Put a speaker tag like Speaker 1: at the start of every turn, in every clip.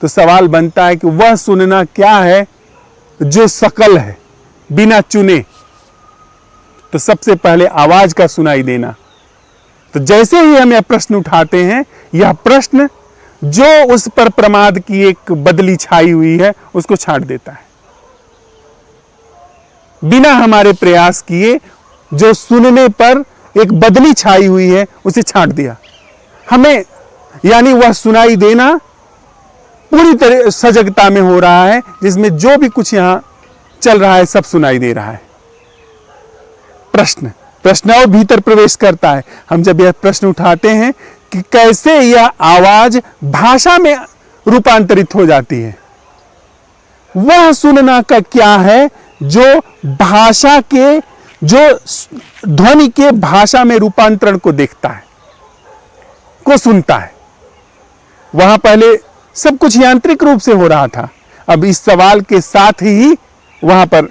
Speaker 1: तो सवाल बनता है कि वह सुनना क्या है जो सकल है, बिना चुने। तो सबसे पहले आवाज का सुनाई देना। तो जैसे ही हम यह प्रश्न उठाते हैं, यह प्रश्न जो उस पर प्रमाद की एक बदली छाई हुई है उसको छांट देता है। बिना हमारे प्रयास किए जो सुनने पर एक बदली छाई हुई है उसे छांट दिया हमें, यानी वह सुनाई देना पूरी तरह सजगता में हो रहा है, जिसमें जो भी कुछ यहां चल रहा है सब सुनाई दे रहा है। प्रश्न और भीतर प्रवेश करता है। हम जब यह प्रश्न उठाते हैं कि कैसे यह आवाज भाषा में रूपांतरित हो जाती है, वह सुनना का क्या है जो भाषा के, जो ध्वनि के भाषा में रूपांतरण को देखता है, को सुनता है। वहां पहले सब कुछ यांत्रिक रूप से हो रहा था, अब इस सवाल के साथ ही वहां पर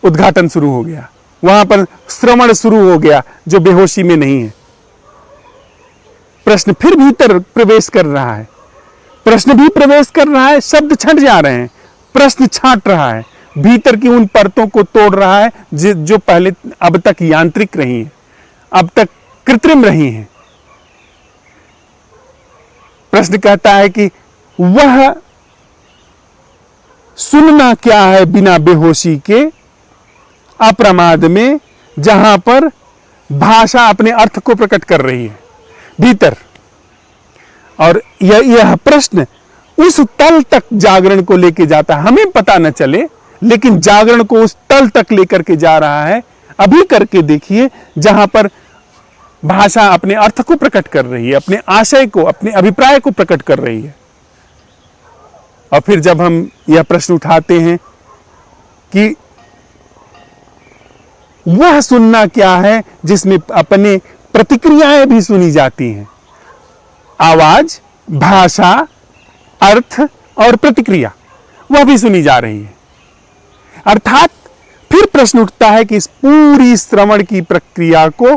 Speaker 1: उद्घाटन शुरू हो गया, वहां पर श्रवण शुरू हो गया जो बेहोशी में नहीं है। प्रश्न फिर भीतर प्रवेश कर रहा है, प्रश्न भी प्रवेश कर रहा है, शब्द छंट जा रहे हैं, प्रश्न छांट रहा है, भीतर की उन परतों को तोड़ रहा है जो पहले अब तक यांत्रिक रही हैं, अब तक कृत्रिम रही हैं। प्रश्न कहता है कि वह सुनना क्या है बिना बेहोशी के, अप्रमाद में, जहां पर भाषा अपने अर्थ को प्रकट कर रही है भीतर। और यह प्रश्न उस तल तक जागरण को लेके जाता है, हमें पता न चले लेकिन जागरण को उस तल तक लेकर के जा रहा है। अभी करके देखिए, जहां पर भाषा अपने अर्थ को प्रकट कर रही है, अपने आशय को, अपने अभिप्राय को प्रकट कर रही है। और फिर जब हम यह प्रश्न उठाते हैं कि वह सुनना क्या है जिसमें अपने प्रतिक्रियाएं भी सुनी जाती हैं, आवाज, भाषा, अर्थ और प्रतिक्रिया वह भी सुनी जा रही है। अर्थात फिर प्रश्न उठता है कि इस पूरी श्रवण की प्रक्रिया को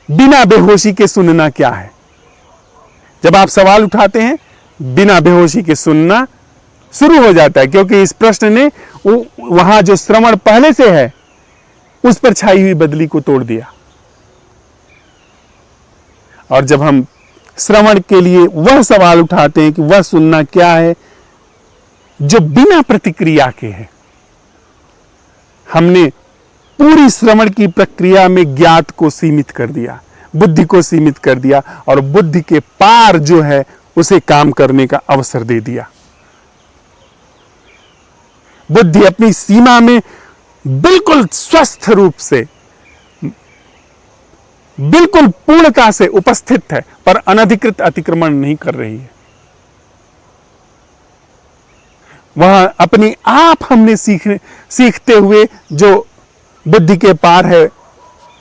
Speaker 1: बिना बेहोशी के सुनना क्या है। जब आप सवाल उठाते हैं, बिना बेहोशी के सुनना शुरू हो जाता है, क्योंकि इस प्रश्न ने वहां जो श्रवण पहले से है उस पर छाई हुई बदली को तोड़ दिया। और जब हम श्रवण के लिए वह सवाल उठाते हैं कि वह सुनना क्या है जो बिना प्रतिक्रिया के है, हमने पूरी श्रवण की प्रक्रिया में ज्ञात को सीमित कर दिया, बुद्धि को सीमित कर दिया और बुद्धि के पार जो है उसे काम करने का अवसर दे दिया। बुद्धि अपनी सीमा में बिल्कुल स्वस्थ रूप से, बिल्कुल पूर्णता से उपस्थित है, पर अनधिकृत अतिक्रमण नहीं कर रही है। वहां अपने आप हमने सीखते हुए जो बुद्धि के पार है,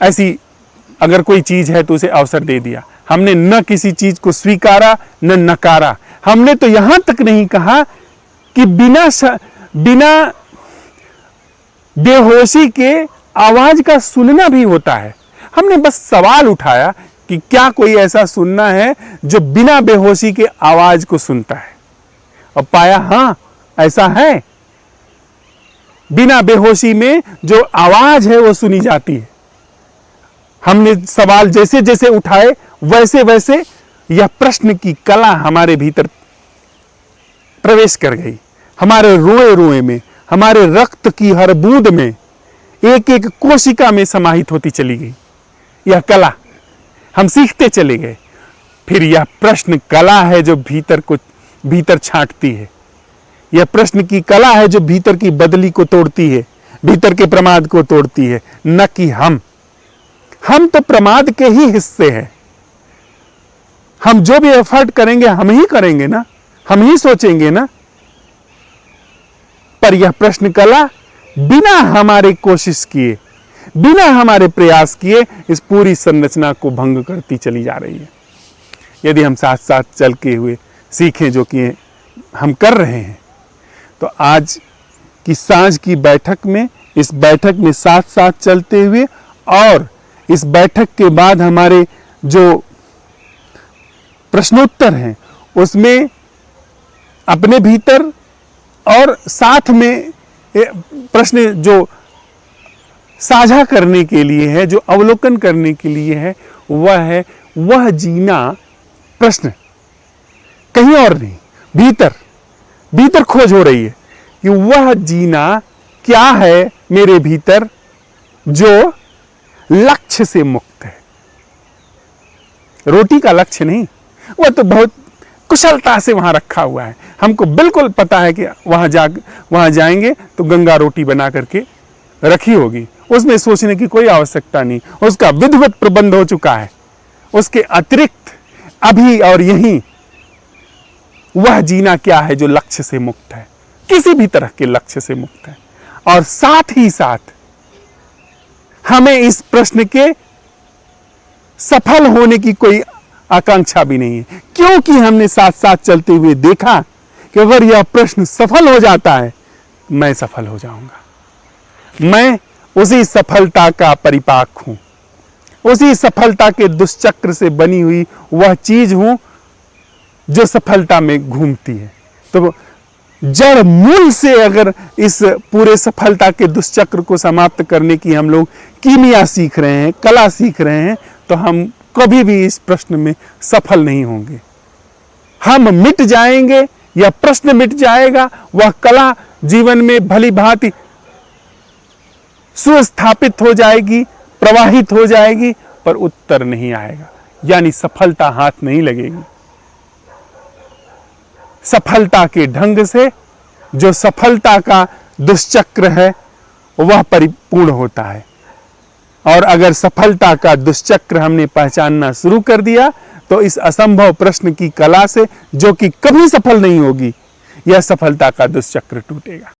Speaker 1: ऐसी अगर कोई चीज है तो उसे अवसर दे दिया। हमने न किसी चीज को स्वीकारा न नकारा। हमने तो यहां तक नहीं कहा कि बिना बेहोशी के आवाज का सुनना भी होता है। हमने बस सवाल उठाया कि क्या कोई ऐसा सुनना है जो बिना बेहोशी के आवाज को सुनता है, और पाया हां ऐसा है। बिना बेहोशी में जो आवाज है वो सुनी जाती है। हमने सवाल जैसे जैसे उठाए वैसे वैसे यह प्रश्न की कला हमारे भीतर प्रवेश कर गई। हमारे रोए रोए में, हमारे रक्त की हर बूंद में, एक एक कोशिका में समाहित होती चली गई यह कला। हम सीखते चले गए। फिर यह प्रश्न कला है जो भीतर छांटती है। यह प्रश्न की कला है जो भीतर की बदली को तोड़ती है, भीतर के प्रमाद को तोड़ती है, न कि हम तो प्रमाद के ही हिस्से हैं। हम जो भी एफर्ट करेंगे हम ही करेंगे ना, हम ही सोचेंगे ना। पर यह प्रश्न कला बिना हमारे कोशिश किए, बिना हमारे प्रयास किए इस पूरी संरचना को भंग करती चली जा रही है। यदि हम साथ साथ चल के हुए सीखें, जो कि हम कर रहे हैं, तो आज की सांझ की बैठक में, इस बैठक में साथ साथ चलते हुए, और इस बैठक के बाद हमारे जो प्रश्नोत्तर हैं उसमें अपने भीतर और साथ में प्रश्न जो साझा करने के लिए है, जो अवलोकन करने के लिए है, वह है वह जीना प्रश्न, कहीं और नहीं, भीतर भीतर खोज हो रही है कि वह जीना क्या है मेरे भीतर जो लक्ष्य से मुक्त है। रोटी का लक्ष्य नहीं, वह तो बहुत कुशलता से वहां रखा हुआ है, हमको बिल्कुल पता है कि वहां जाएंगे तो गंगा रोटी बना करके रखी होगी, उसमें सोचने की कोई आवश्यकता नहीं, उसका विधिवत प्रबंध हो चुका है। उसके अतिरिक्त अभी और यहीं वह जीना क्या है जो लक्ष्य से मुक्त है, किसी भी तरह के लक्ष्य से मुक्त है। और साथ ही साथ हमें इस प्रश्न के सफल होने की कोई आकांक्षा भी नहीं है, क्योंकि हमने साथ साथ चलते हुए देखा कि अगर यह प्रश्न सफल हो जाता है, मैं सफल हो जाऊंगा, मैं उसी सफलता का परिपाक हूं, उसी सफलता के दुष्चक्र से बनी हुई वह चीज हूं जो सफलता में घूमती है। तो जड़ मूल से अगर इस पूरे सफलता के दुष्चक्र को समाप्त करने की हम लोग कीमिया सीख रहे हैं, कला सीख रहे हैं, तो हम कभी भी इस प्रश्न में सफल नहीं होंगे। हम मिट जाएंगे या प्रश्न मिट जाएगा, वह कला जीवन में भली भांति सुस्थापित हो जाएगी, प्रवाहित हो जाएगी, पर उत्तर नहीं आएगा, यानी सफलता हाथ नहीं लगेगी। सफलता के ढंग से जो सफलता का दुष्चक्र है वह परिपूर्ण होता है। और अगर सफलता का दुष्चक्र हमने पहचानना शुरू कर दिया तो इस असंभव प्रश्न की कला से, जो कि कभी सफल नहीं होगी, यह सफलता का दुष्चक्र टूटेगा।